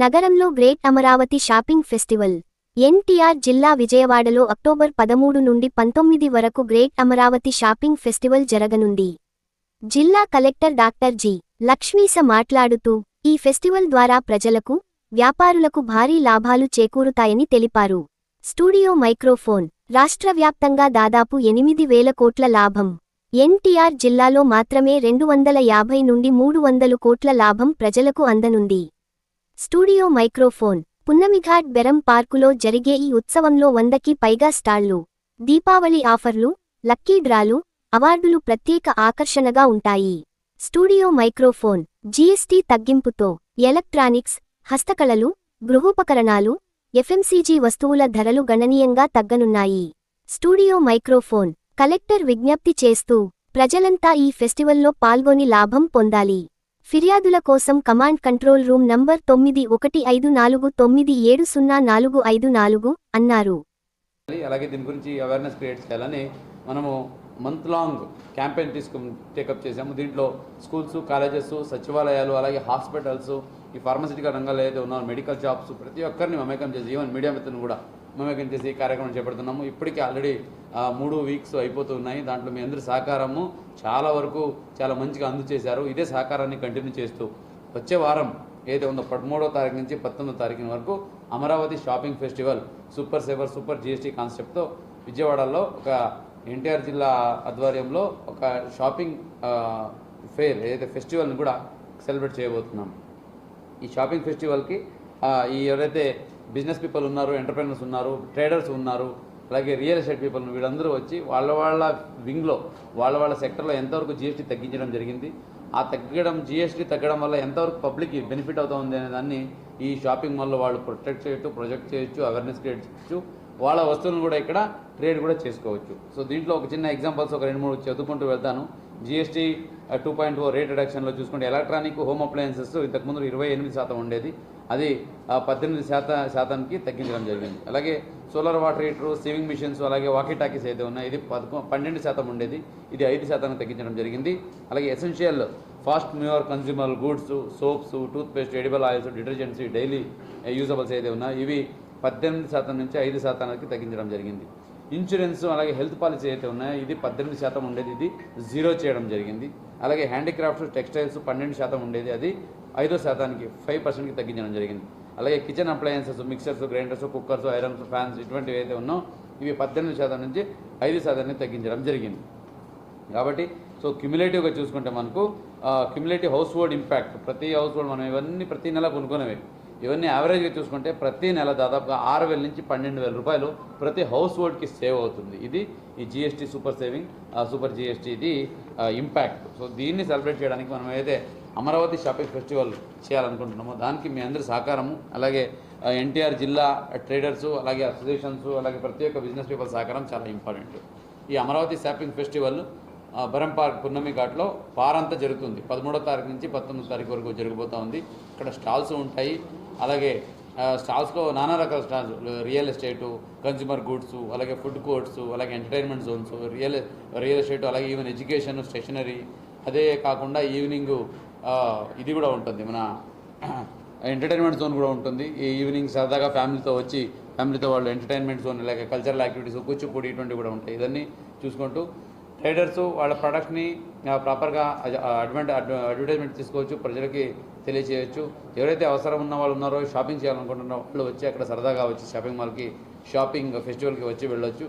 నగరంలో great Amaravati shopping festival NTR జిల్లా విజయవాడలో అక్టోబర్ 13 నుండి 19 వరకు గ్రేట్ అమరావతి షాపింగ్ ఫెస్టివల్ జరగనుంది. జిల్లా కలెక్టర్ డాక్టర్ జి. లక్ష్మీస మాట్లాడుతూ, ఈ ఫెస్టివల్ ద్వారా ప్రజలకు, వ్యాపారులకు భారీ లాభాలు చేకూరుతాయని తెలిపారు. స్టూడియో మైక్రోఫోన్ రాష్ట్రవ్యాప్తంగా దాదాపు 8,000 కోట్ల లాభం. ఎన్టీఆర్ జిల్లాలో మాత్రమే 250 నుండి 300 కోట్ల లాభం ప్రజలకు అందనుంది. స్టూడియో మైక్రోఫోన్ పున్నమిఘాట్ బెరం పార్కులో జరిగే ఈ ఉత్సవంలో 100కి పైగా స్టాళ్లు, దీపావళి ఆఫర్లు, లక్కీ డ్రాలు, అవార్డులు ప్రత్యేక ఆకర్షణగా ఉంటాయి. స్టూడియో మైక్రోఫోన్ జీఎస్టీ తగ్గింపుతో ఎలక్ట్రానిక్స్, హస్తకళలు, గృహోపకరణాలు, ఎఫ్ఎంసీజీ వస్తువుల ధరలు గణనీయంగా తగ్గనున్నాయి. స్టూడియో మైక్రోఫోన్ కలెక్టర్ విజ్ఞప్తి చేస్తూ, ప్రజలంతా ఈ ఫెస్టివల్లో పాల్గొని లాభం పొందాలి. ఫిర్యాదుల కోసం కమాండ్ కంట్రోల్ రూమ్ నంబర్ 9154970454 అన్నారు. అలాగే దీని గురించి అవేర్నెస్ క్రియేట్ చేయాలని మనము మంత్ లాంగ్ క్యాంపెయిన్ టేకప్ చేసాము. దీంట్లో స్కూల్స్, కాలేజెస్, సచివాలయాలు, అలాగే హాస్పిటల్స్, ఈ ఫార్మసిటికల్ రంగాల్లో ఏదైతే ఉన్నారో మెడికల్ షాప్స్ ప్రతి ఒక్కరిని మమేకం చేసి, ఈవెన్ మీడియా మిత్రులను కూడా మమేకం చేసి ఈ కార్యక్రమం చేపడుతున్నాము. ఇప్పటికీ ఆల్రెడీ 3 వీక్స్ అయిపోతున్నాయి. దాంట్లో మీ అందరి సహకారము చాలా వరకు చాలా మంచిగా అందజేశారు. ఇదే సహకారాన్ని కంటిన్యూ చేస్తూ వచ్చే వారం ఏదైతే ఉందో 13వ తారీఖు నుంచి 19వ తారీఖు వరకు Amaravati shopping festival super saver super GST కాన్సెప్ట్తో విజయవాడలో ఒక ఎన్టీఆర్ జిల్లా ఆధ్వర్యంలో ఒక షాపింగ్ ఫేర్ ఏదైతే ఫెస్టివల్ని కూడా సెలబ్రేట్ చేయబోతున్నాం. ఈ షాపింగ్ ఫెస్టివల్కి ఈ ఎవరైతే బిజినెస్ పీపుల్ ఉన్నారు, ఎంటర్ప్రెనర్స్ ఉన్నారు, ట్రేడర్స్ ఉన్నారు, అలాగే రియల్ ఎస్టేట్ పీపుల్ వీళ్ళందరూ వచ్చి వాళ్ళ వింగ్లో వాళ్ళ సెక్టర్లో ఎంతవరకు జీఎస్టీ తగ్గించడం జరిగింది, ఆ జీఎస్టీ తగ్గడం వల్ల ఎంతవరకు పబ్లిక్కి బెనిఫిట్ అవుతుంది అనే దాన్ని ఈ షాపింగ్ మాల్లో వాళ్ళు ప్రొజెక్ట్ చేయొచ్చు, అవేర్నెస్ క్రియేట్ చేయొచ్చు, వాళ్ళ వస్తువులను కూడా ఇక్కడ ట్రేడ్ కూడా చేసుకోవచ్చు. సో దీంట్లో ఒక చిన్న ఎగ్జాంపుల్స్ ఒక 2-3 చదువుకుంటూ వెళ్తాను. జీఎస్టీ 2.0 రేట్ రిడక్షన్లో చూసుకుంటే ఎలక్ట్రానిక్ హోమ్ అప్లయన్సెస్ ఇంతకుముందు 28% ఉండేది, అది 18% తగ్గించడం జరిగింది. అలాగే solar water heater, saving machines, అలాగే వాకీ టాకీస్ అయితే ఉన్నాయి, ఇది 12% ఉండేది, ఇది 5% తగ్గించడం జరిగింది. అలాగే essential fast mover consumer goods, soaps, toothpaste, edible oils, detergents, daily usables అయితే ఉన్నాయి, ఇవి 18% నుంచి 5% తగ్గించడం జరిగింది. ఇన్సూరెన్స్ అలాగే హెల్త్ పాలసీ అయితే ఉన్నాయో ఇది 18% ఉండేది, ఇది 0 చేయడం జరిగింది. అలాగే హ్యాండీక్రాఫ్ట్స్, టెక్స్టైల్స్ 12% ఉండేది, అది 5%కి 5%కి తగ్గించడం జరిగింది. అలాగే kitchen appliances, mixers, grinders, cookers, irons, fans ఇటువంటివి అయితే ఉన్నాయో ఇవి 18% నుంచి 5% తగ్గించడం జరిగింది. కాబట్టి సో క్యుములేటివ్గా చూసుకుంటే మనకు క్యుములేటివ్ హౌస్ హోల్డ్ ఇంపాక్ట్ ప్రతి హౌస్ హోల్డ్ మనం ఇవన్నీ ప్రతి నెల కొనుక్కునేవి, ఇవన్నీ యావరేజ్గా చూసుకుంటే ప్రతి నెల దాదాపుగా 6,000 నుంచి 12,000 రూపాయలు ప్రతి హౌస్ హోల్డ్కి సేవ్ అవుతుంది. ఇది ఈ GST super saving super GST ఇది ఇంపాక్ట్. సో దీన్ని సెలబ్రేట్ చేయడానికి మనం ఏదైతే అమరావతి షాపింగ్ ఫెస్టివల్ చేయాలనుకుంటున్నామో దానికి మీ అందరి సహకారము, అలాగే ఎన్టీఆర్ జిల్లా ట్రేడర్సు, అలాగే అసోసియేషన్స్, అలాగే ప్రతి ఒక్క బిజినెస్ పీపుల్ సహకారం చాలా ఇంపార్టెంట్. ఈ అమరావతి షాపింగ్ ఫెస్టివల్ బెరం పార్క్ పున్నమి ఘాట్లో వారంతా జరుగుతుంది. 13వ తారీఖు నుంచి 19వ తారీఖు వరకు జరగబోతూ ఉంది. ఇక్కడ స్టాల్స్ ఉంటాయి, అలాగే స్టాల్స్లో నానా రకాల stalls, real estate, consumer goods, అలాగే ఫుడ్ కోర్ట్స్, అలాగే ఎంటర్టైన్మెంట్ జోన్స్, రియల్ ఎస్టేట్, అలాగే ఈవెన్ ఎడ్యుకేషన్, స్టేషనరీ, అదే కాకుండా ఈవినింగ్ ఇది కూడా ఉంటుంది, మన ఎంటర్టైన్మెంట్ జోన్ కూడా ఉంటుంది. ఈ ఈవినింగ్ సరదాగా ఫ్యామిలీతో వాళ్ళు ఎంటర్టైన్మెంట్ జోన్, అలాగే కల్చరల్ యాక్టివిటీస్, కూచిపూడి ఇటువంటివి కూడా ఉంటాయి. ఇవన్నీ చూసుకుంటూ ట్రేడర్స్ వాళ్ళ ప్రోడక్ట్ని ప్రాపర్గా అడ్వర్టైజ్మెంట్ తీసుకోవచ్చు, ప్రజలకి తెలియచేయచ్చు. ఎవరైతే అవసరం ఉన్న వాళ్ళు ఉన్నారో, షాపింగ్ చేయాలనుకుంటున్నారో వాళ్ళు వచ్చి అక్కడ సరదాగా వచ్చి షాపింగ్ మాల్కి, షాపింగ్ ఫెస్టివల్కి వచ్చి వెళ్ళొచ్చు.